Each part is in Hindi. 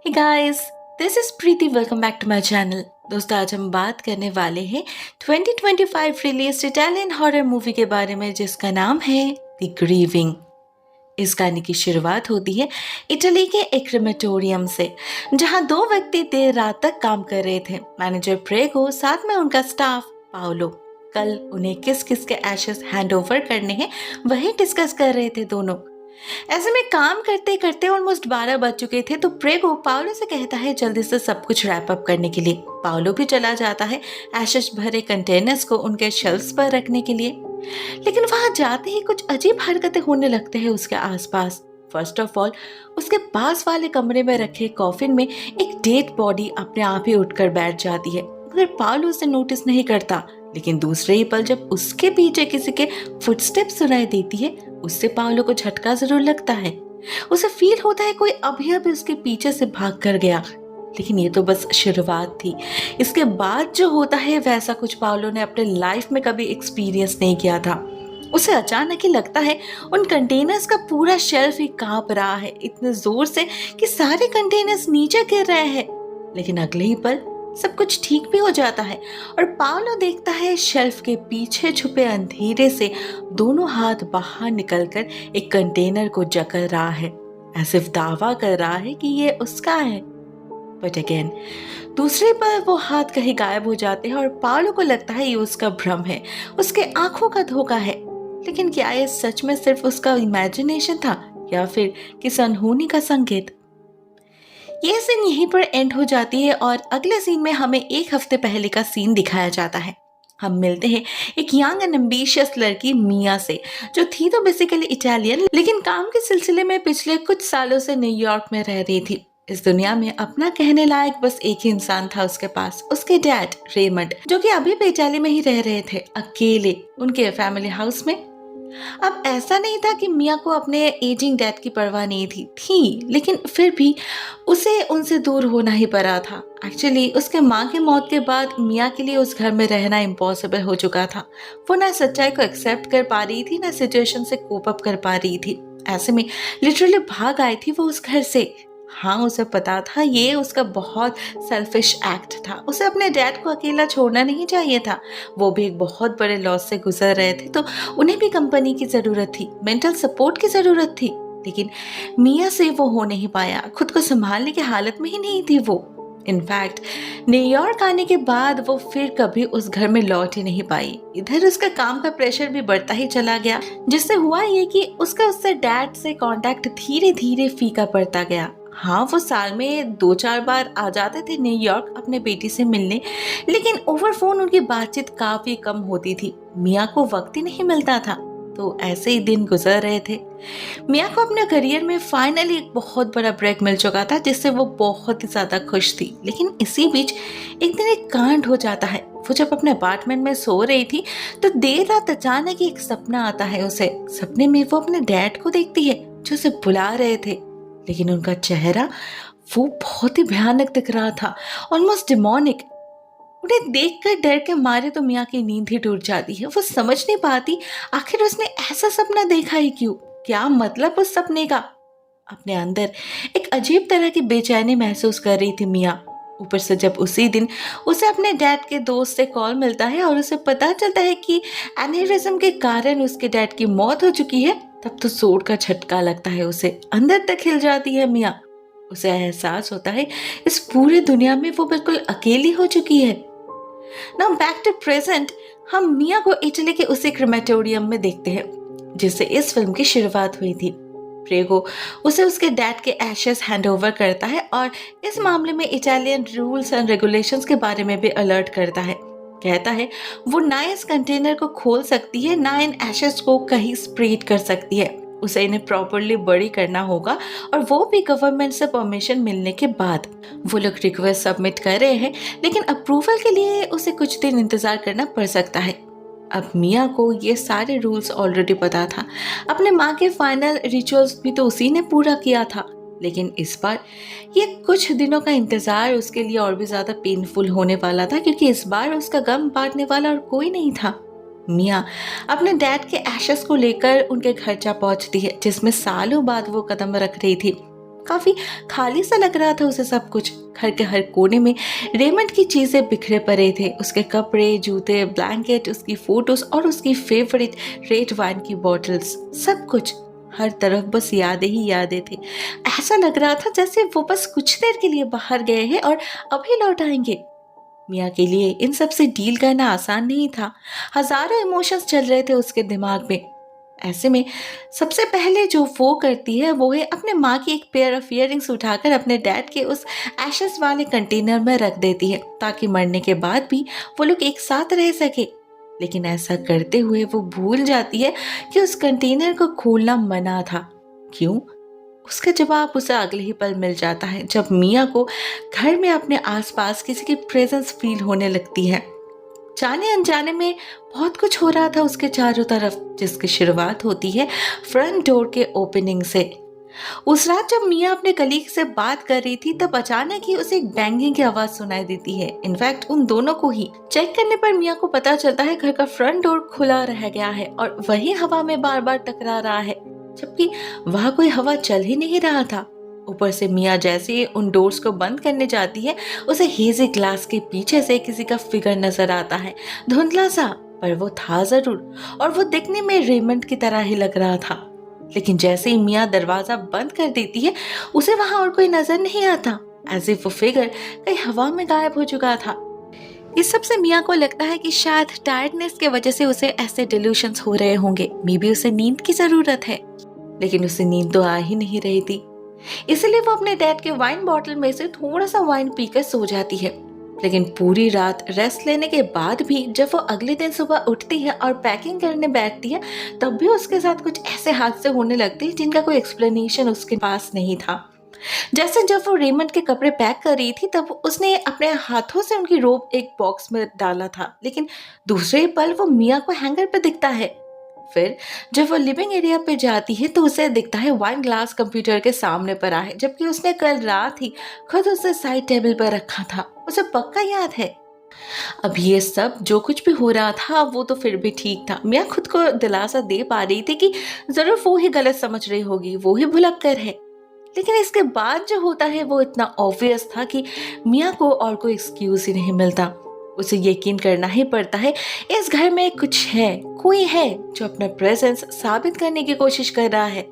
Hey guys, this is Preeti. Welcome back to my channel. दोस्तों, आज हम बात करने वाले हैं 2025 रिलीज इटालियन हॉरर मूवी के बारे में जिसका नाम है द ग्रीविंग। इस गाने की शुरुआत होती है इटली के एक क्रेमेटोरियम से, जहां दो व्यक्ति देर रात तक काम कर रहे थे। मैनेजर प्रेगो साथ में उनका स्टाफ पाओलो। कल उन्हें किस किस के एशेस हैंड ओवर करने हैं वही डिस्कस कर रहे थे दोनों। ऐसे में काम करते करते ऑलमोस्ट 12 बज चुके थे तो प्रेगो पाओलो से कहता है जल्दी से सब कुछ रैप अप करने के लिए। पाओलो भी चला जाता है एशेस भरे कंटेनर्स को उनके शेल्फ्स पर रखने के लिए, लेकिन वहां जाते ही कुछ अजीब हरकतें होने लगते हैं उसके आसपास। फर्स्ट ऑफ ऑल, उसके पास वाले कमरे में रखे कॉफिन में एक डेड बॉडी अपने आप ही उठकर बैठ जाती है, मगर पाओलो उसे नोटिस नहीं करता। लेकिन दूसरे ही पल जब उसके पीछे किसी के फुटस्टेप्स सुनाई देती है, उससे पाओलो को झटका जरूर लगता है। उसे फील होता है कोई अभी उसके पीछे से भाग कर गया, लेकिन ये तो बस शुरुआत थी। इसके बाद जो होता है वैसा कुछ पाओलो ने अपने लाइफ में कभी एक्सपीरियंस नहीं किया था। उसे अचानक ही लगता है उन कंटेनर्स का पूरा शेल्फ ही कांप रहा है इतने जोर से कि सारे कंटेनर्स नीचे गिर रहे हैं। लेकिन अगले ही पल सब कुछ ठीक भी हो जाता है और पाओलो देखता है शेल्फ के पीछे छुपे अंधेरे से दोनों हाथ बाहर निकलकर एक कंटेनर को जकड़ रहा है, ऐसे दावा कर रहा है कि ये उसका है। बट अगेन दूसरे पर वो हाथ कहीं गायब हो जाते हैं और पाओलो को लगता है ये उसका भ्रम है, उसके आंखों का धोखा है। लेकिन क्या ये सच में सिर्फ उसका इमेजिनेशन था या फिर किसी अनहोनी का संकेत? ये सीन यहीं पर एंड हो जाती है और अगले सीन में हमें एक हफ्ते पहले का सीन दिखाया जाता है। हम मिलते हैं एक यंग एंड एम्बिशियस लड़की मिया से, जो थी तो बेसिकली इटालियन, लेकिन काम के सिलसिले में पिछले कुछ सालों से न्यूयॉर्क में रह रही थी। इस दुनिया में अपना कहने लायक बस एक ही इंसान था उसके पास, उसके डैड रेमंड, जो कि अभी भी इटाली में ही रह रहे थे अकेले उनके फैमिली हाउस में। अब ऐसा नहीं था कि मिया को अपने एजिंग डैड की परवाह नहीं थी, लेकिन फिर भी उसे उनसे दूर होना ही पड़ा था। एक्चुअली उसके माँ की मौत के बाद मिया के लिए उस घर में रहना इम्पॉसिबल हो चुका था। वो ना सच्चाई को एक्सेप्ट कर पा रही थी, ना सिचुएशन से कोप अप कर पा रही थी। ऐसे में लिटरली भाग आई थी वो उस घर से। हाँ, उसे पता था ये उसका बहुत सेल्फिश एक्ट था। उसे अपने डैड को अकेला छोड़ना नहीं चाहिए था। वो भी एक बहुत बड़े लॉस से गुजर रहे थे, तो उन्हें भी कंपनी की ज़रूरत थी, मेंटल सपोर्ट की ज़रूरत थी। लेकिन मिया से वो हो नहीं पाया, खुद को संभालने की हालत में ही नहीं थी वो। इनफैक्ट न्यूयॉर्क आने के बाद वो फिर कभी उस घर में लौट ही नहीं पाई। इधर उसका काम का प्रेशर भी बढ़ता ही चला गया, जिससे हुआ ये कि उसका उससे डैड से कांटेक्ट धीरे धीरे फीका पड़ता गया। हाँ, वो साल में 2-4 बार आ जाते थे न्यूयॉर्क अपने बेटी से मिलने, लेकिन ओवर फोन उनकी बातचीत काफी कम होती थी। मिया को वक्त ही नहीं मिलता था। तो ऐसे ही दिन गुजर रहे थे। मिया को अपने करियर में फाइनली एक बहुत बड़ा ब्रेक मिल चुका था, जिससे वो बहुत ही ज्यादा खुश थी। लेकिन इसी बीच एक दिन एक कांड हो जाता है। वो जब अपने अपार्टमेंट में सो रही थी तो देर रात अचानक एक सपना आता है उसे। सपने में वो अपने डैड को देखती है जो उसे बुला रहे थे, लेकिन उनका चेहरा वो बहुत ही भयानक दिख रहा था, ऑलमोस्ट डिमोनिक। उन्हें देखकर डर के मारे तो मिया की नींद ही टूट जाती है। वो समझ नहीं पाती आखिर उसने ऐसा सपना देखा ही क्यों, क्या मतलब उस सपने का। अपने अंदर एक अजीब तरह की बेचैनी महसूस कर रही थी मिया। ऊपर से जब उसी दिन उसे अपने डैड के दोस्त से कॉल मिलता है और उसे पता चलता है कि एनेरिज्म के कारण उसके डैड की मौत हो चुकी है, तब तो जोर का झटका लगता है उसे। अंदर तक हिल जाती है मिया। उसे एहसास होता है इस पूरी दुनिया में वो बिल्कुल अकेली हो चुकी है। नाउ बैक टू प्रेजेंट, हम मिया को इटली के उसी क्रेमेटोरियम में देखते हैं जिससे इस फिल्म की शुरुआत हुई थी। प्रेगो उसे उसके डैड के एशेस हैंड ओवर करता है और इस मामले में इटालियन रूल्स एंड रेगुलेशंस के बारे में भी अलर्ट करता है। कहता है वो ना इस कंटेनर को खोल सकती है, ना इन एशेस को कहीं स्प्रेड कर सकती है। उसे इन्हें प्रॉपर्ली बरी करना होगा, और वो भी गवर्नमेंट से परमिशन मिलने के बाद। वो लोग रिक्वेस्ट सबमिट कर रहे हैं, लेकिन अप्रूवल के लिए उसे कुछ दिन इंतजार करना पड़ सकता है। अब मिया को ये सारे रूल्स ऑलरेडी पता था। अपने माँ के फाइनल रिचुअल्स भी तो उसी ने पूरा किया था, लेकिन इस बार ये कुछ दिनों का इंतजार उसके लिए और भी ज्यादा पेनफुल होने वाला था, क्योंकि इस बार उसका गम बांटने वाला और कोई नहीं था। मिया अपने डैड के एशेस को लेकर उनके घर जा पहुंचती है, जिसमें सालों बाद वो कदम रख रही थी। काफी खाली सा लग रहा था उसे सब कुछ। घर के हर कोने में रेमंड की चीजें बिखरे पड़े थे, उसके कपड़े, जूते, ब्लैंकेट, उसकी फोटोज और उसकी फेवरेट रेड वाइन की बॉटल्स, सब कुछ। हर तरफ बस यादें ही यादें थी। ऐसा लग रहा था जैसे वो बस कुछ देर के लिए बाहर गए हैं और अभी लौट आएंगे। मिया के लिए इन सब से डील करना आसान नहीं था। हजारों इमोशंस चल रहे थे उसके दिमाग में। ऐसे में सबसे पहले जो वो करती है वो है अपने माँ की एक पेयर ऑफ इयररिंग्स उठाकर अपने डैड के उस एशेस वाले कंटेनर में रख देती है, ताकि मरने के बाद भी वो लोग एक साथ रह सके। लेकिन ऐसा करते हुए वो भूल जाती है कि उस कंटेनर को खोलना मना था। क्यों? उसका जवाब उसे अगले ही पल मिल जाता है, जब मिया को घर में अपने आसपास किसी की प्रेजेंस फील होने लगती है। जाने अनजाने में बहुत कुछ हो रहा था उसके चारों तरफ, जिसकी शुरुआत होती है फ्रंट डोर के ओपनिंग से। उस रात जब मिया अपने कलीग से बात कर रही थी, तब अचानक ही उसे एक बैंगिंग की आवाज सुनाई देती है। इनफैक्ट उन दोनों को ही। चेक करने पर मिया को पता चलता है घर का फ्रंट डोर खुला रह गया है और वही हवा में बार बार टकरा रहा है, जबकि वहां कोई हवा चल ही नहीं रहा था। ऊपर से मिया जैसे ही उन डोर्स को बंद करने जाती है, उसे हेजी ग्लास के पीछे से किसी का फिगर नजर आता है, धुंधला सा, पर वो था जरूर, और वो दिखने में रेमंड की तरह ही लग रहा था। लेकिन जैसे ही मिया दरवाजा बंद कर देती है, उसे वहां और कोई नजर नहीं आता, एज इफ वो फिगर कहीं हवा में गायब हो चुका था। इस सब से मिया को लगता है कि शायद टायर्डनेस की वजह से उसे ऐसे डिल्यूशंस हो रहे होंगे। मे बी उसे नींद की जरूरत है, लेकिन उसे नींद तो आ ही नहीं रही थी। इसलिए वो अपने डैड के वाइन बॉटल में से थोड़ा सा वाइन पीकर सो जाती है। लेकिन पूरी रात रेस्ट लेने के बाद भी जब वो अगले दिन सुबह उठती है और पैकिंग करने बैठती है, तब भी उसके साथ कुछ ऐसे हादसे होने लगते हैं जिनका कोई एक्सप्लेनेशन उसके पास नहीं था। जैसे जब वो रेमंड के कपड़े पैक कर रही थी, तब उसने अपने हाथों से उनकी रोब एक बॉक्स में डाला था, लेकिन दूसरे पल वो मिया को हैंगर पे दिखता है। फिर जब वो लिविंग एरिया पे जाती है तो उसे दिखता है वाइन ग्लास कंप्यूटर के सामने पड़ा है, जबकि उसने कल रात ही खुद उसे साइड टेबल पर रखा था। उसे पक्का याद है। अब ये सब जो कुछ भी हो रहा था वो तो फिर भी ठीक था। मिया खुद को दिलासा दे पा रही थी कि जरूर वो ही गलत समझ रही होगी, वो ही भुलक्कर है। लेकिन इसके बाद जो होता है वो इतना ऑब्वियस था कि मिया को और कोई एक्सक्यूज ही नहीं मिलता। उसे यकीन करना ही पड़ता है इस घर में कुछ है, कोई है जो अपना प्रेजेंस साबित करने की कोशिश कर रहा है।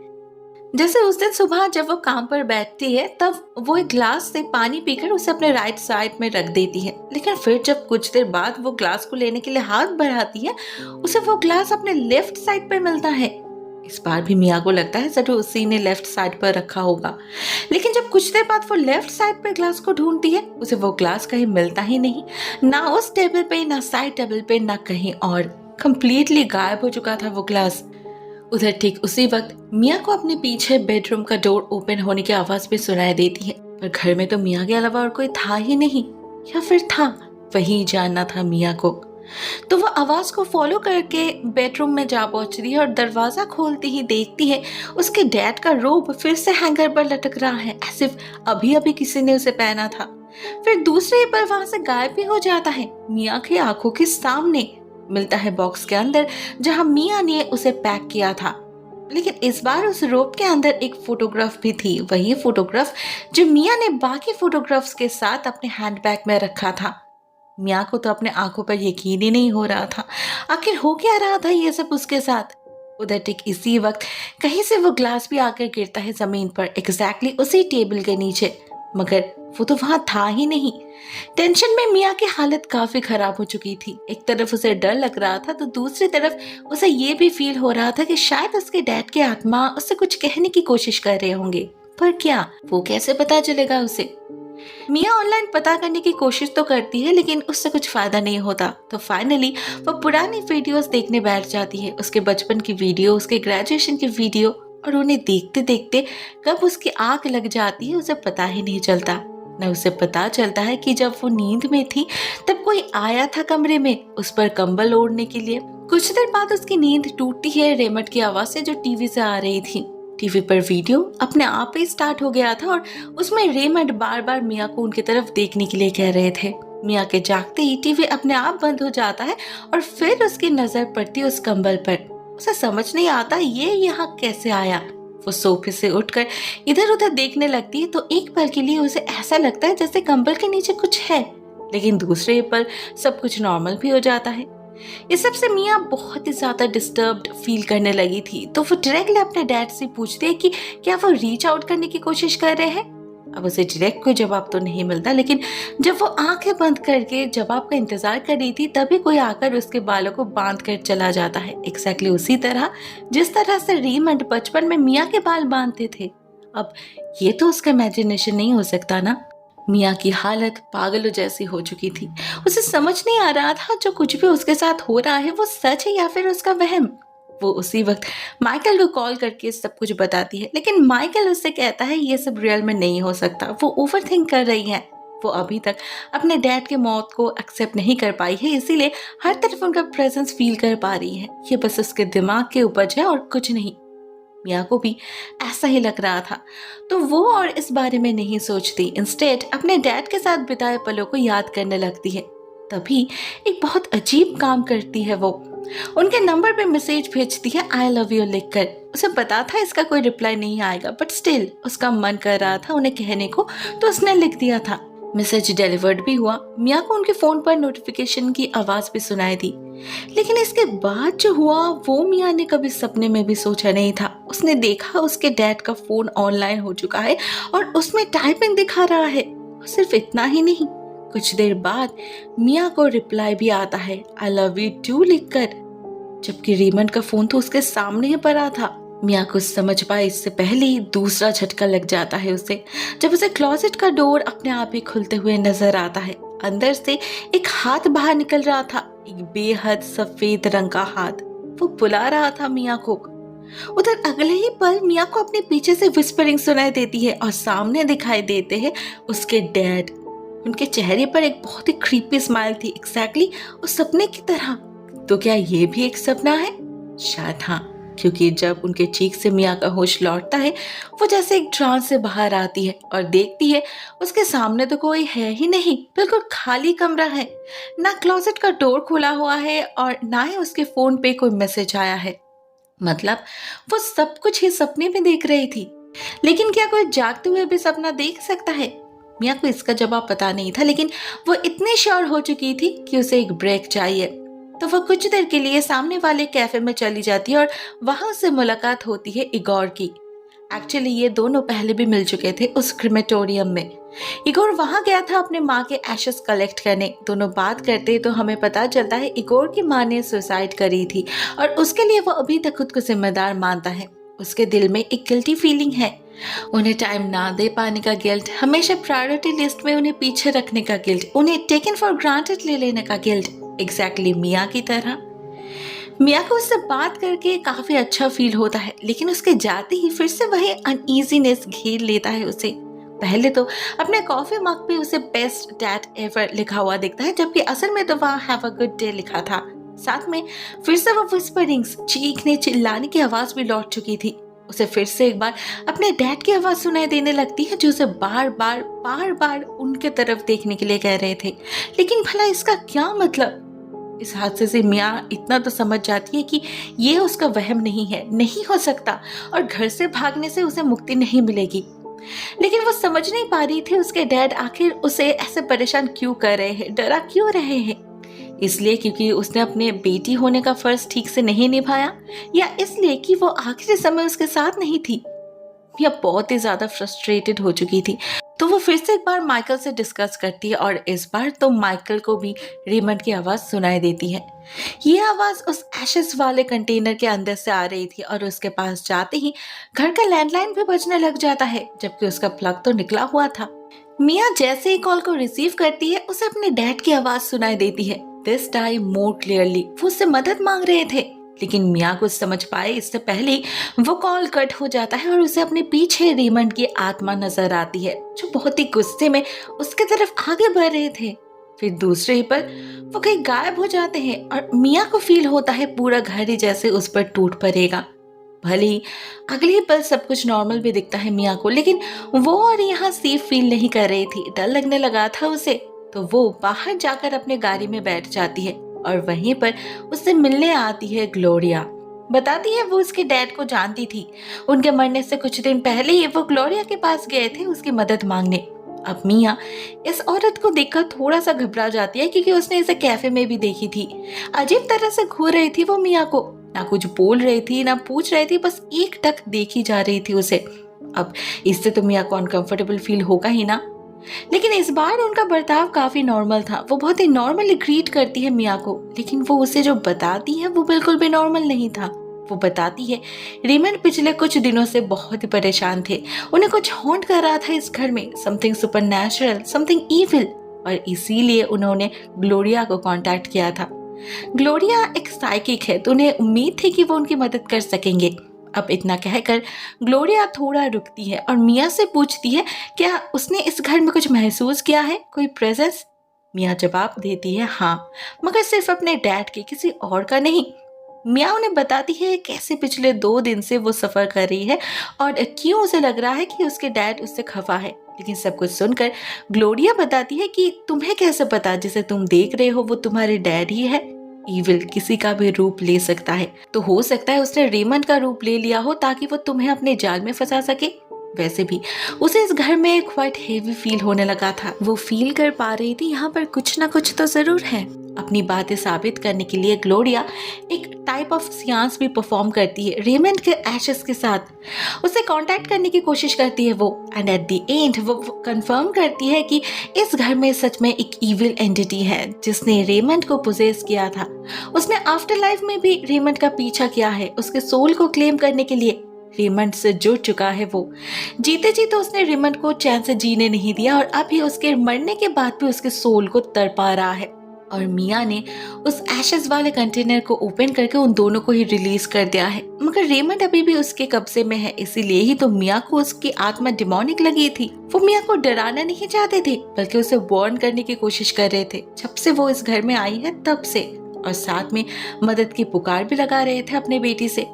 जैसे उस दिन सुबह जब वो काम पर बैठती है, तब वो एक ग्लास से पानी पीकर उसे अपने राइट साइड में रख देती है। लेकिन फिर जब कुछ देर बाद वो ग्लास को लेने के लिए हाथ बढ़ाती है, उसे वो ग्लास अपने लेफ्ट साइड पर मिलता है। इस बार भी मिया को लगता है जरूर उसी ने लेफ्ट साइड पर रखा होगा। लेकिन जब कुछ देर बाद वो लेफ्ट साइड पर ग्लास को ढूंढती है, उसे वो ग्लास कहीं मिलता ही नहीं, ना उस टेबल पे, ना साइड टेबल पे, ना कहीं और। कंप्लीटली गायब हो चुका था वो ग्लास। उधर ठीक उसी वक्त मिया को अपने पीछे बेडरूम का डोर ओपन होने की आवाज भी सुनाई देती है, पर घर में तो मिया के अलावा और कोई था ही नहीं, या फिर था, वही जानना था मिया को। तो वो आवाज को फॉलो करके बेडरूम में जा पहुंचती है और दरवाजा खोलती ही देखती है उसके डैड का रोब फिर से हैंगर पर लटक रहा है, ऐसे अभी अभी किसी ने उसे पहना था। फिर दूसरे पल वहां से गायब भी हो जाता है। मिया की आंखों के सामने मिलता है बॉक्स के अंदर जहां मिया ने उसे पैक किया था। लेकिन इस बार उस रोब के अंदर एक फोटोग्राफ भी थी, वही फोटोग्राफ जो मिया ने बाकी फोटोग्राफ्स के साथ अपने हैंडबैग में रखा था। मिया को तो अपने आंखों पर यकीन ही नहीं हो रहा था, आखिर हो क्या रहा था ये सब उसके साथ। उधर ठीक इसी वक्त कहीं से वो ग्लास भी आकर गिरता है जमीन पर, एग्जैक्टली उसी टेबल के नीचे, मगर वो तो वहां था ही नहीं। टेंशन में मिया की हालत काफी खराब हो चुकी थी। एक तरफ उसे डर लग रहा था तो दूसरी तरफ उसे ये भी फील हो रहा था कि शायद उसके डैड के आत्मा उससे कुछ कहने की कोशिश कर रहे होंगे, पर क्या, वो कैसे पता चलेगा उसे। मिया ऑनलाइन पता करने की कोशिश तो करती है, लेकिन उससे कुछ फायदा नहीं होता। तो फाइनली वो पुरानी वीडियोस देखने बैठ जाती है, उसके बचपन की वीडियो, उसके ग्रेजुएशन की वीडियो, और उन्हें देखते देखते कब उसकी आंख लग जाती है उसे पता ही नहीं चलता। न उसे पता चलता है कि जब वो नींद में थी तब कोई आया था कमरे में उस पर कंबल ओढ़ने के लिए। कुछ देर बाद उसकी नींद टूटती है रेमंड की आवाज से जो टीवी से आ रही थी। टीवी पर वीडियो अपने आप ही स्टार्ट हो गया था और उसमें रेमंड बार बार मिया को उनकी तरफ देखने के लिए कह रहे थे। मिया के जागते ही टीवी अपने आप बंद हो जाता है और फिर उसकी नजर पड़ती उस कंबल पर। उसे समझ नहीं आता ये यहाँ कैसे आया। वो सोफे से उठकर इधर उधर देखने लगती है तो एक पल के लिए उसे ऐसा लगता है जैसे कंबल के नीचे कुछ है, लेकिन दूसरे पल सब कुछ नॉर्मल भी हो जाता है। इस सब से मिया बहुत ही ज्यादा डिस्टर्ब्ड फील करने लगी थी, तो वो डायरेक्टली अपने डैड से पूछती है कि क्या वो रीच आउट करने की कोशिश कर रहे हैं। अब उसे डायरेक्ट कोई जवाब तो नहीं मिलता, लेकिन जब वो आंखें बंद करके जवाब का इंतजार कर रही थी तभी कोई आकर उसके बालों को बांध कर चला जाता है, एग्जैक्टली उसी तरह जिस तरह से रीमंड बचपन में मिया के बाल बांधते थे। अब ये तो उसका इमेजिनेशन नहीं हो सकता ना। मिया की हालत पागलों जैसी हो चुकी थी। उसे समझ नहीं आ रहा था जो कुछ भी उसके साथ हो रहा है वो सच है या फिर उसका वहम। वो उसी वक्त माइकल को कॉल करके सब कुछ बताती है, लेकिन माइकल उससे कहता है ये सब रियल में नहीं हो सकता, वो ओवरथिंक कर रही है। वो अभी तक अपने डैड के मौत को एक्सेप्ट नहीं कर पाई है, इसीलिए हर तरफ उनका प्रेजेंस फील कर पा रही है। ये बस उसके दिमाग के उपज है और कुछ नहीं। मिया को भी ऐसा ही लग रहा था, तो वो और इस बारे में नहीं सोचती, इंस्टेड अपने डैड के साथ बिताए पलों को याद करने लगती है। तभी एक बहुत अजीब काम करती है वो उनके नंबर पे मैसेज भेजती है आई लव यू लिखकर। उसे पता था इसका कोई रिप्लाई नहीं आएगा, बट स्टिल उसका मन कर रहा था उन्हें कहने को, तो उसने लिख दिया था। मैसेज डिलीवर्ड भी हुआ। मिया को उनके फोन पर नोटिफिकेशन की आवाज भी सुनाई दी, लेकिन इसके बाद जो हुआ वो मिया ने कभी सपने में भी सोचा नहीं था। उसने देखा उसके डैड का फोन ऑनलाइन हो चुका है और उसमें टाइपिंग दिखा रहा है। सिर्फ इतना ही नहीं, कुछ देर बाद मिया को रिप्लाई भी आता है आई लव यू टू लिखकर, जबकि रीमंड का फोन तो उसके सामने ही पड़ा था। मिया कुछ समझ पाए इससे पहले ही दूसरा झटका लग जाता है उसे, जब उसे क्लोजेट का डोर अपने आप ही खुलते हुए नजर आता है। अंदर से एक हाथ बाहर निकल रहा था, एक बेहद सफेद रंग का हाथ। वो बुला रहा था मिया को। उधर अगले ही पल मिया को अपने पीछे से विस्परिंग सुनाई देती है और सामने दिखाई देते हैं उसके डैड। उनके चेहरे पर एक बहुत ही क्रीपी स्माइल थी, एग्जैक्टली उस सपने की तरह। तो क्या ये भी एक सपना है? शायद हाँ, क्योंकि जब उनके चीख से मिया का होश लौटता है वो जैसे एक ट्रांस से बाहर आती है और देखती है उसके सामने तो कोई है ही नहीं, बिल्कुल खाली कमरा है। ना क्लोजेट का डोर खुला हुआ है और ना ही उसके फोन पे कोई मैसेज आया है। मतलब वो सब कुछ ही सपने में देख रही थी। लेकिन क्या कोई जागते हुए भी सपना देख सकता है? मिया को इसका जवाब पता नहीं था, लेकिन वो इतनी श्योर हो चुकी थी कि उसे एक ब्रेक चाहिए। तो वो कुछ देर के लिए सामने वाले कैफे में चली जाती है और वहां से मुलाकात होती है इगोर की। एक्चुअली ये दोनों पहले भी मिल चुके थे उस क्रिमेटोरियम में। इगोर वहां गया था अपने माँ के एशेस कलेक्ट करने। दोनों बात करते तो हमें पता चलता है इगोर की माँ ने सुसाइड करी थी और उसके लिए वो अभी तक खुद को जिम्मेदार मानता है। उसके दिल में एक गिल्टी फीलिंग है, उन्हें टाइम ना दे पाने का गिल्ट, हमेशा प्रायोरिटी लिस्ट में उन्हें पीछे रखने का गिल्ट, उन्हें टेकन फॉर ग्रांटेड ले लेने का गिल्ट, एग्जैक्टली मिया की तरह। मिया को उससे बात करके काफी अच्छा फील होता है, लेकिन उसके जाते ही फिर से वही अनईजीनेस घेर लेता है उसे। पहले तो अपने कॉफी मग पे उसे बेस्ट डैड एवर लिखा हुआ दिखता है, जबकि असल में तो वहाँ हैव अ गुड डे लिखा था। साथ में फिर से वो विस्परिंग्स, चीखने चिल्लाने की आवाज भी लौट चुकी थी। उसे फिर से एक बार अपने डैड की आवाज सुनाई देने लगती है, जो उसे बार बार उनके तरफ देखने के लिए कह रहे थे। लेकिन भला इसका क्या मतलब? इस हादसे से मिया इतना तो समझ जाती है कि ये उसका वहम नहीं है, नहीं हो सकता, और घर से भागने से उसे मुक्ति नहीं मिलेगी। लेकिन वो समझ नहीं पा रही थी उसके डैड आखिर उसे ऐसे परेशान क्यों कर रहे हैं, डरा क्यों रहे हैं। इसलिए क्योंकि उसने अपने बेटी होने का फर्ज ठीक से नहीं निभाया, या इसलिए कि वो आखिरी समय उसके साथ नहीं थी। मिया बहुत ही ज्यादा फ्रस्ट्रेटेड हो चुकी थी, तो वो फिर से एक बार माइकल से डिस्कस करती है और इस बार तो माइकल को भी रेमंड की आवाज सुनाई देती है। ये आवाज उस एशेस वाले कंटेनर के अंदर से आ रही थी और उसके पास जाते ही घर का लैंडलाइन भी बजने लग जाता है, जबकि उसका प्लग तो निकला हुआ था। मिया जैसे ही कॉल को रिसीव करती है उसे अपने डैड की आवाज सुनाई देती है, दिस टाइम मोर क्लियरली। वो उससे मदद मांग रहे थे, लेकिन मिया कुछ समझ पाए इससे पहले वो कॉल कट हो जाता है और उसे अपने पीछे रेमंड की आत्मा नजर आती है, जो बहुत ही गुस्से में उसके तरफ आगे बढ़ रहे थे। फिर दूसरे ही पर वो कहीं गायब हो जाते हैं और मिया को फील होता है पूरा घर ही जैसे उस पर टूट पड़ेगा। भले ही अगले ही पल सब कुछ नॉर्मल भी दिखता है मिया को, लेकिन वो और यहाँ सेफ फील नहीं कर रही थी, डर लगने लगा था उसे। तो वो बाहर जाकर अपने गाड़ी में बैठ जाती है और वहीं पर उससे मिलने आती है ग्लोरिया। बताती है वो उसके डैड को जानती थी। उनके मरने से कुछ दिन पहले ही वो ग्लोरिया के पास गए थे उसकी मदद मांगने। अब मिया इस औरत को देखकर थोड़ा सा घबरा जाती है क्योंकि उसने इसे कैफे में भी देखी थी। अजीब तरह से घूर रही थी वो मिया को, ना कुछ बोल रही थी ना पूछ रही थी, बस एक टक देखी जा रही थी उसे। अब इससे तो मिया को अनकंफर्टेबल फील होगा ही ना। लेकिन इस बार उनका बर्ताव काफी नॉर्मल था। वो बहुत ही नॉर्मली ग्रीट करती है मिया को, लेकिन वो उसे जो बताती है वो बिल्कुल भी नॉर्मल नहीं था। वो बताती है रेमंड पिछले कुछ दिनों से बहुत ही परेशान थे। उन्हें कुछ हॉन्ट कर रहा था इस घर में, समथिंग सुपरनैचुरल, समथिंग इविल, और इसीलिए उन्होंने ग्लोरिया को कांटेक्ट किया था। ग्लोरिया एक साइकिक है तो उन्हें उम्मीद थी कि वो उनकी मदद कर सकेंगे। अब इतना कहकर ग्लोरिया थोड़ा रुकती है और मिया से पूछती है क्या उसने इस घर में कुछ महसूस किया है, कोई प्रेजेंस। मिया जवाब देती है हाँ, मगर सिर्फ अपने डैड के, किसी और का नहीं। मिया उन्हें बताती है कैसे पिछले 2 दिन से वो सफर कर रही है और क्यों उसे लग रहा है कि उसके डैड उससे खफा है। लेकिन सब कुछ सुनकर ग्लोरिया बताती है कि तुम्हें कैसे पता, जिसे तुम देख रहे हो वो तुम्हारे डैड ही है। ईविल किसी का भी रूप ले सकता है, तो हो सकता है उसने रेमंड का रूप ले लिया हो ताकि वो तुम्हें अपने जाल में फंसा सके। वैसे भी उसे इस घर में क्वाइट हेवी फील होने लगा था। वो फील कर पा रही थी यहाँ पर कुछ ना कुछ तो जरूर है। अपनी बातें साबित करने के लिए ग्लोरिया एक टाइप ऑफ सियांस भी परफॉर्म करती है रेमंड के एशेस के साथ। उसे कांटेक्ट करने की कोशिश करती है वो, एंड एट द एंड वो कंफर्म करती है कि इस घर में सच में एक इविल एंटिटी है जिसने रेमंड को पोजेस किया था। उसने आफ्टर लाइफ में भी रेमंड का पीछा किया है उसके सोल को क्लेम करने के लिए। रेमंड से जुड़ चुका है वो। जीते जी तो उसने रेमंड को चैन से जीने नहीं दिया और अभी उसके मरने के बाद भी उसके सोल को तड़पा रहा है। और मिया ने उस एशेस वाले कंटेनर को ओपन करके उन दोनों को ही रिलीज कर दिया है, मगर रेमंड अभी भी उसके कब्जे में है। इसीलिए ही तो मिया को उसकी आत्मा डिमोनिक लगी थी। वो मिया को डराना नहीं चाहते थे बल्कि उसे वार्न करने की कोशिश कर रहे थे जब से वो इस घर में आई है तब से, और साथ में मदद की पुकार भी लगा रहे थे अपने बेटी से।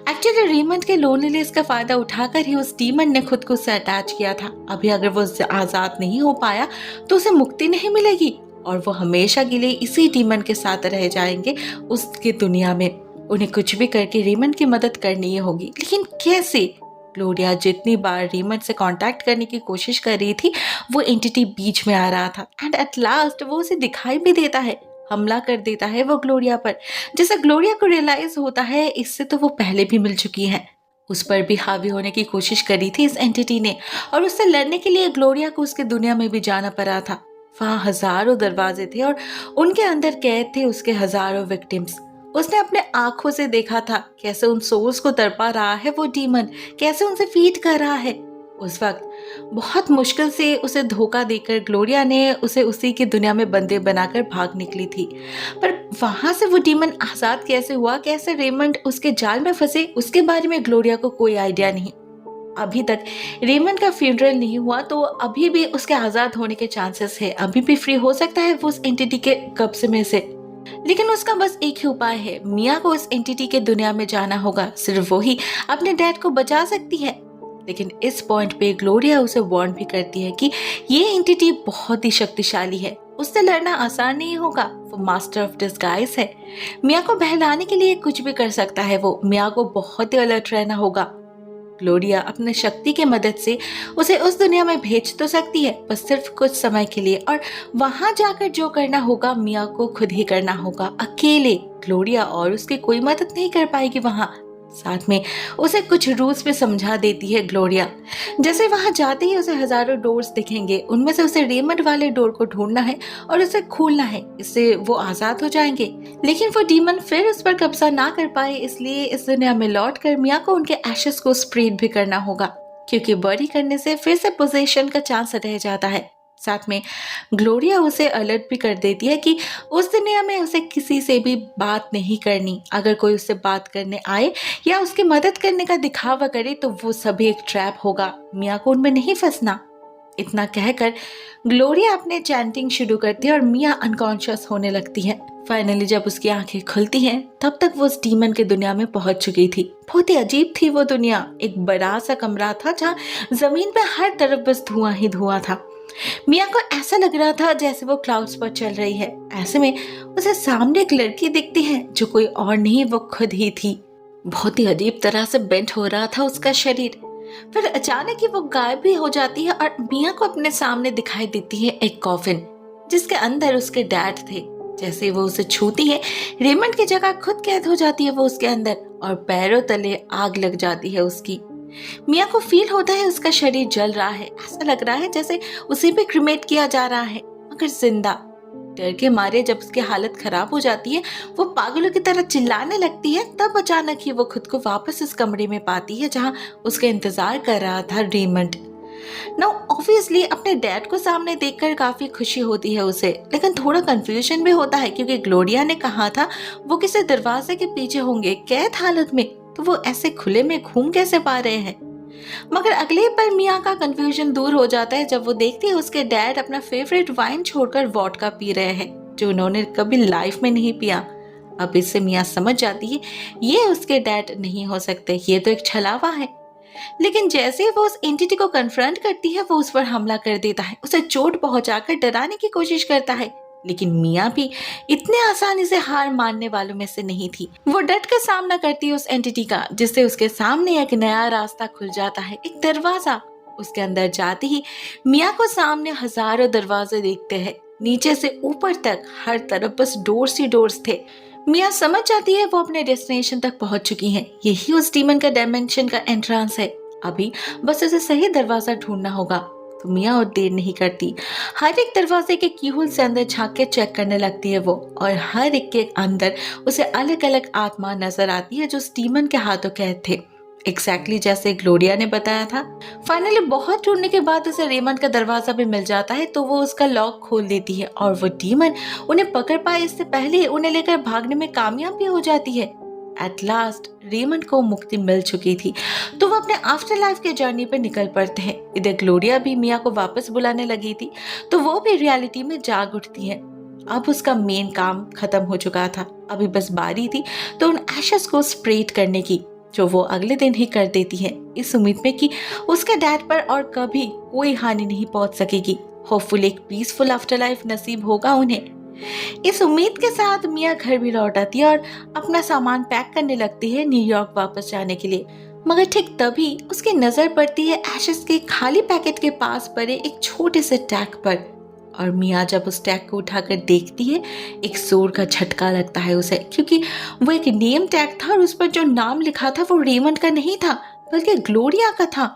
एक्चुअली रेमंड के लोनलीनेस का फायदा उठाकर ही उस डीमन ने खुद को उससे अटैच किया था। अभी अगर वो आजाद नहीं हो पाया तो उसे मुक्ति नहीं मिलेगी और वो हमेशा के लिए इसी डीमन के साथ रह जाएंगे उसकी दुनिया में। उन्हें कुछ भी करके रेमंड की मदद करनी ही होगी, लेकिन कैसे? ग्लोरिया जितनी बार रेमंड से कांटेक्ट करने की कोशिश कर रही थी वो एंटिटी बीच में आ रहा था, एंड एट लास्ट वो उसे दिखाई भी देता है। हमला कर देता है वो ग्लोरिया पर। जैसे ग्लोरिया को रियलाइज होता है इससे तो वो पहले भी मिल चुकी है। उस पर भी हावी होने की कोशिश करी थी इस एंटिटी ने, और उससे लड़ने के लिए ग्लोरिया को उसके दुनिया में भी जाना पड़ा था। वहाँ हजारों दरवाजे थे और उनके अंदर कैद थे उसके हजारों विक्टिम्स। उसने अपने आंखों से देखा था कैसे उन सोल्स को तड़पा रहा है वो डीमन, कैसे उनसे फीड कर रहा है। उस वक्त बहुत मुश्किल से उसे धोखा देकर ग्लोरिया ने उसे उसी की दुनिया में बंदे बनाकर भाग निकली थी, पर वहां से वो डीमन आजाद कैसे हुआ, कैसे रेमंड उसके जाल में फंसे, उसके बारे में ग्लोरिया को कोई आइडिया नहीं। अभी तक रेमंड का फ्यूनरल नहीं हुआ तो अभी भी उसके आजाद होने के चांसेस है। अभी भी फ्री हो सकता है वो उस एंटिटी के कब्जे में से, लेकिन उसका बस एक ही उपाय है, मिया को उस एंटिटी के दुनिया में जाना होगा। सिर्फ वो ही अपने डैड को बचा सकती है। लेकिन इस पॉइंट पे ग्लोरिया उसे वार्न भी करती है कि ये एंटिटी बहुत ही शक्तिशाली है, उससे लड़ना आसान नहीं होगा। वो मास्टर ऑफ डिस्गाइज है, मिया को बहलाने के लिए कुछ भी कर सकता है वो। मिया को बहुत ही अलर्ट रहना होगा। ग्लोरिया अपने शक्ति की मदद से उसे उस दुनिया में भेज तो सकती है, बस सिर्फ कुछ समय के लिए, और वहां जाकर जो करना होगा मिया को खुद ही करना होगा, अकेले। ग्लोरिया और उसकी कोई मदद नहीं कर पाएगी वहां। साथ में उसे कुछ रूल्स भी समझा देती है ग्लोरिया। जैसे वहां जाते ही उसे हजारों डोर्स दिखेंगे, उनमें से उसे रेमंड वाले डोर को ढूंढना है और उसे खोलना है, इससे वो आजाद हो जाएंगे। लेकिन वो डीमन फिर उस पर कब्जा ना कर पाए, इसलिए इस दुनिया में लौट कर मिया को उनके एशेस को स्प्रेड भी करना होगा, क्योंकि बरी करने से फिर से पोजेशन का चांस रह जाता है। साथ में ग्लोरिया उसे अलर्ट भी कर देती है कि उस दुनिया में उसे किसी से भी बात नहीं करनी। अगर कोई उससे बात करने आए या उसकी मदद करने का दिखावा करे तो वो सभी एक ट्रैप होगा, मिया को उनमें नहीं फंसना। इतना कहकर ग्लोरिया अपने चैंटिंग शुरू करती है और मिया अनकॉन्शियस होने लगती है। फाइनली जब उसकी आंखें खुलती हैं तब तक वो उस डीमन के दुनिया में पहुंच चुकी थी। बहुत ही अजीब थी वो दुनिया। एक बड़ा सा कमरा था जहाँ जमीन पे हर तरफ बस धुआं ही धुआं था। मिया को ऐसा लग रहा था जैसे वो क्लाउड्स पर चल रही है। ऐसे में उसे सामने एक लड़की दिखती है जो कोई और नहीं वो खुद ही थी। बहुत ही अजीब तरह से बेंट हो रहा था उसका शरीर। फिर अचानक ही वो गायब भी हो जाती है और मिया को अपने सामने दिखाई देती है एक कॉफिन, जिसके अंदर उसके डैड थे। जैसे ही वो उसे छूती है, रेमंड की जगह खुद कैद हो जाती है वो उसके अंदर और पैरों तले आग लग जाती है उसकी। मिया को फील होता है उसका शरीर जल रहा है। ऐसा लग रहा है जैसे उसे भी क्रिमेट किया जा रहा है, मगर जिंदा। डर के मारे जब उसकी हालत खराब हो जाती है, वो पागलों की तरह चिल्लाने लगती है। तब अचानक ही वो खुद को वापस इस कमरे में पाती है जहां उसका इंतजार कर रहा था रेमंड। नाउ ऑब्वियसली अपने डैड को सामने देखकर काफी खुशी होती है उसे, लेकिन थोड़ा कंफ्यूजन भी होता है क्योंकि ग्लोरिया ने कहा था वो किसी दरवाजे के पीछे होंगे कैद हालत में, तो वो ऐसे खुले में घूम कैसे पा रहे हैं। मगर अगले पल मिया का कंफ्यूजन दूर हो जाता है जब वो देखती है उसके डैड अपना फेवरेट वाइन छोड़कर वोडका पी रहे हैं, जो उन्होंने कभी लाइफ में नहीं पिया। अब इससे मिया समझ जाती है ये उसके डैड नहीं हो सकते, ये तो एक छलावा है। लेकिन जैसे ही वो उस एंटिटी को कन्फ्रंट करती है, वो उस पर हमला कर देता है, उसे चोट पहुंचाकर डराने की कोशिश करता है। लेकिन मिया भी इतने आसानी से हार मानने वालों में से नहीं थी। वो डट कर सामना करती है उस एंटिटी का, जिससे उसके सामने एक नया रास्ता खुल जाता है, एक दरवाजा। उसके अंदर जाते ही मिया को सामने हजारों दरवाजे दिखते हैं, नीचे से ऊपर तक हर तरफ बस डोर्स ही डोर्स थे। मिया समझ जाती है वो अपने डेस्टिनेशन तक पहुंच चुकी हैं। यही उस डीमन का डायमेंशन का एंट्रेंस है। अभी बस उसे सही दरवाजा ढूंढना होगा। तो मिया और देर नहीं करती, हर एक दरवाजे के कीहोल से अंदर झांक के चेक करने लगती है वो, और हर एक के अंदर उसे अलग अलग आत्मा नजर आती है जो उस डीमन के हाथों कैद थे, एग्जैक्टली जैसे ग्लोरिया ने बताया था। फाइनली बहुत ढूंढने के बाद उसे रेमंड का दरवाजा भी मिल जाता है, तो वो उसका लॉक खोल देती है और वो डीमन उन्हें पकड़ पाए इससे पहले उन्हें लेकर भागने में कामयाब भी हो जाती है। एट लास्ट रेमंड को मुक्ति मिल चुकी थी, तो वो अपने आफ्टर लाइफ के जर्नी पर निकल पड़ते हैं। इधर ग्लोरिया भी मिया को वापस बुलाने लगी थी, तो वो भी रियलिटी में जाग उठती है। अब उसका मेन काम खत्म हो चुका था, अभी बस बारी थी तो उन एशेस को स्प्रेड करने की, जो वो अगले दिन ही कर देती है, इस उम्मीद में कि उसके डैड पर और कभी कोई हानि नहीं पहुंच सकेगी। होपफुल एक पीसफुल आफ्टर लाइफ नसीब होगा उन्हें। इस उम्मीद के साथ मिया घर भी लौट आती है और अपना सामान पैक करने लगती है न्यूयॉर्क वापस जाने के लिए। मगर ठीक तभी उसकी नजर पड़ती है एशेस के खाली पैकेट के पास पड़े एक छोटे से टैग पर, और मिया जब उस टैग को उठाकर देखती है, एक जोर का झटका लगता है उसे, क्योंकि वो एक नेम टैग था और उस पर जो नाम लिखा था वो रेमंड का नहीं था बल्कि ग्लोरिया का था।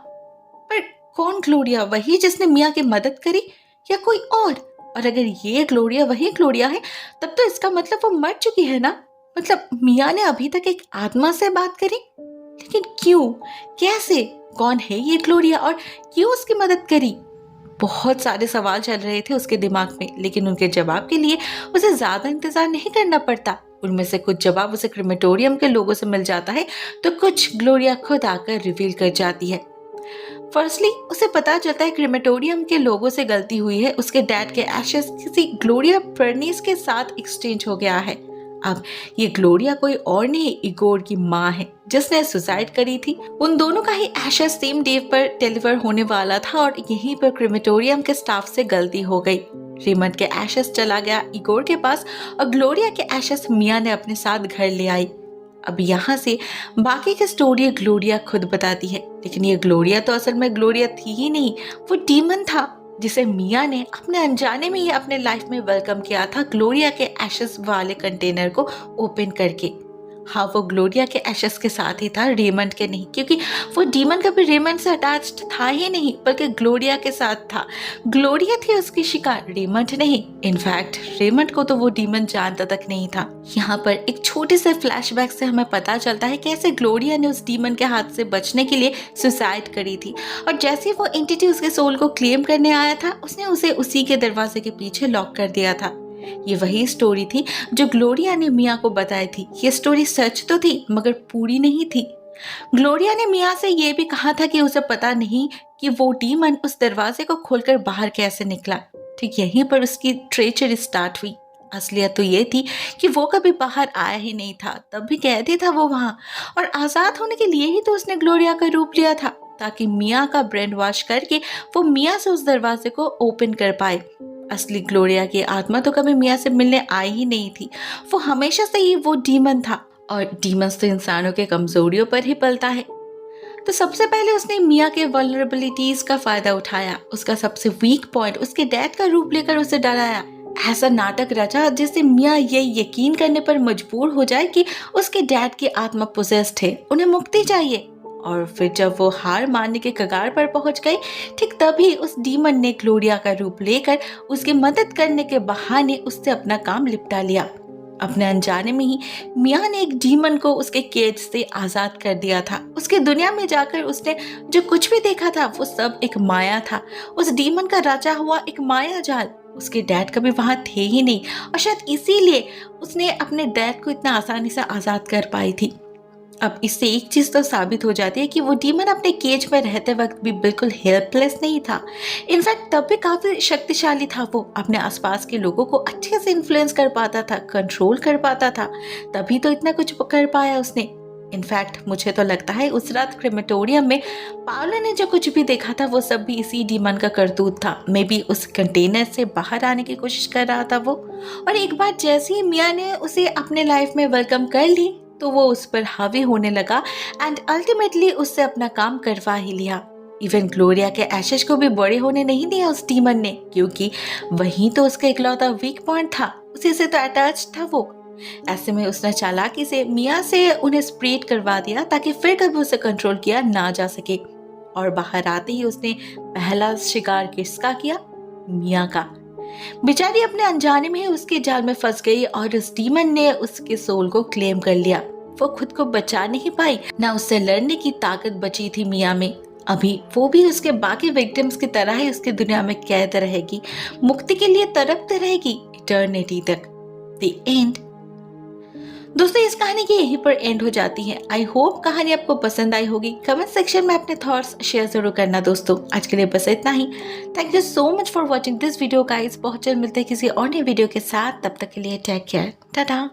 पर कौन ग्लोरिया? वही जिसने मिया की मदद करी या कोई और अगर ये ग्लोरिया वही ग्लोरिया है, तब तो इसका मतलब वो मर चुकी है ना। मतलब मिया ने अभी तक एक आत्मा से बात करी, लेकिन क्यों, कैसे, कौन है ये ग्लोरिया और क्यों उसकी मदद करी? बहुत सारे सवाल चल रहे थे उसके दिमाग में, लेकिन उनके जवाब के लिए उसे ज्यादा इंतजार नहीं करना पड़ता। उनमें से कुछ जवाब उसे क्रिमेटोरियम के लोगों से मिल जाता है, तो कुछ ग्लोरिया खुद आकर रिवील कर जाती है। फर्स्टली उसे पता चलता है क्रिमेटोरियम के लोगों से गलती हुई है, उसके डैड के एशेस किसी ग्लोरिया पर्नीस के साथ एक्सचेंज हो गया है। अब ये ग्लोरिया कोई और नहीं, इगोर की माँ है जिसने सुसाइड करी थी। उन दोनों का ही एशेस सेम डे पर डिलीवर होने वाला था और यहीं पर क्रिमेटोरियम के स्टाफ से गलती हो गई। रेमंड के एशेस चला गया इगोर के पास और ग्लोरिया के एशेस मिया ने अपने साथ घर ले आई। अब यहाँ से बाकी की स्टोरी ग्लोरिया खुद बताती है, लेकिन ये ग्लोरिया तो असल में ग्लोरिया थी ही नहीं, वो डीमन था जिसे मिया ने अपने अनजाने में ही अपने लाइफ में वेलकम किया था ग्लोरिया के एशेस वाले कंटेनर को ओपन करके। हाँ, वो ग्लोरिया के एशेस के साथ ही था, रेमंड के नहीं, क्योंकि वो डीमन कभी रेमंड से अटैच्ड था ही नहीं बल्कि ग्लोरिया के साथ था। ग्लोरिया थी उसकी शिकार, रेमंड नहीं। इनफैक्ट रेमंड को तो वो डीमन जानता तक नहीं था। यहाँ पर एक छोटे से फ्लैशबैक से हमें पता चलता है कैसे ग्लोरिया ने उस डीमन के हाथ से बचने के लिए सुसाइड करी थी, और जैसे वो एंटिटी उसके सोल को क्लेम करने आया था, उसने उसे उसी के दरवाजे के पीछे लॉक कर दिया था। ये वही स्टोरी थी जो ग्लोरिया ने मिया को बताई थी। ये स्टोरी सच तो थी मगर पूरी नहीं थी। ग्लोरिया ने मिया से ये भी कहा था कि उसे पता नहीं कि वो डीमन उस दरवाजे को खोलकर बाहर कैसे निकला। ठीक यहीं पर उसकी ट्रेचर स्टार्ट हुई। असलियत तो ये थी कि वो कभी बाहर आया ही नहीं था, तब भी कैदी था वो वहां, और आजाद होने के लिए ही तो उसने ग्लोरिया का रूप लिया था, ताकि मिया का ब्रेन वॉश करके वो मिया से उस दरवाजे को ओपन कर पाए। असली ग्लोरिया की आत्मा तो कभी मिया से मिलने आई ही नहीं थी, वो हमेशा से ही वो डीमन था। और डीमंस तो इंसानों के कमजोरियों पर ही पलता है। तो सबसे पहले उसने मिया के वल्नरेबिलिटीज का फायदा उठाया, उसका सबसे वीक पॉइंट उसके डैड का रूप लेकर उसे डराया। ऐसा नाटक रचा जिससे मिया ये यकीन करने पर मजबूर हो जाए कि उसके डैड की आत्मा पोजेस्ड है, उन्हें मुक्ति चाहिए। और फिर जब वो हार मानने के कगार पर पहुंच गई, ठीक तभी उस डीमन ने ग्लोरिया का रूप लेकर उसकी मदद करने के बहाने उससे अपना काम निपटा लिया। अपने अनजाने में ही मिया ने एक डीमन को उसके केज से आजाद कर दिया था। उसकी दुनिया में जाकर उसने जो कुछ भी देखा था वो सब एक माया था, उस डीमन का रचा हुआ एक माया जाल। उसके डैड कभी वहां थे ही नहीं और शायद इसीलिए उसने अपने डैड को इतना आसानी से आजाद कर पाई थी। अब इससे एक चीज तो साबित हो जाती है कि वो डीमन अपने केज में रहते वक्त भी बिल्कुल हेल्पलेस नहीं था। इनफैक्ट तब भी काफी शक्तिशाली था। वो अपने आसपास के लोगों को अच्छे से इन्फ्लुएंस कर पाता था, कंट्रोल कर पाता था, तभी तो इतना कुछ कर पाया उसने। इनफैक्ट मुझे तो लगता है उस रात क्रेमेटोरियम में पाओलो ने जो कुछ भी देखा था वो सब भी इसी डीमन का करतूत था। मे बी उस कंटेनर से बाहर आने की कोशिश कर रहा था वो, और एक बार जैसे ही मिया ने उसे अपने लाइफ में वेलकम कर ली तो वो उस पर हावी होने लगा एंड अल्टीमेटली उससे अपना काम करवा ही लिया। इवन ग्लोरिया के एशेस को भी बड़े होने नहीं दिया उस डीमन ने, क्योंकि वही तो उसका इकलौता वीक पॉइंट था, उसी से तो अटैच था वो। ऐसे में उसने चालाकी से मिया से उन्हें स्प्रेड करवा दिया ताकि फिर कभी उसे कंट्रोल किया ना जा सके। और बाहर आते ही उसने पहला शिकार किसका किया? मिया का। बेचारी अपने अनजाने में ही उसके जाल में फंस गई और उस डीमन ने उसके सोल को क्लेम कर लिया। वो खुद को बचा नहीं पाई, ना उससे लड़ने की ताकत बची थी मिया में। अभी वो भी उसके बाकी विक्टिम्स की तरह ही उसकी दुनिया में कैद रहेगी, मुक्ति के लिए तड़पते रहेगी इटर्निटी तक। The end. दोस्तों इस कहानी की यहीं पर एंड हो जाती है। आई होप कहानी आपको पसंद आई होगी। कमेंट सेक्शन में अपने थॉट्स शेयर जरूर करना दोस्तों। आज के लिए बस इतना ही। Thank you so much for watching this video guys. बहुत जल्द मिलते हैं किसी और नए वीडियो के साथ, तब तक के लिए टेक केयर, टाटा।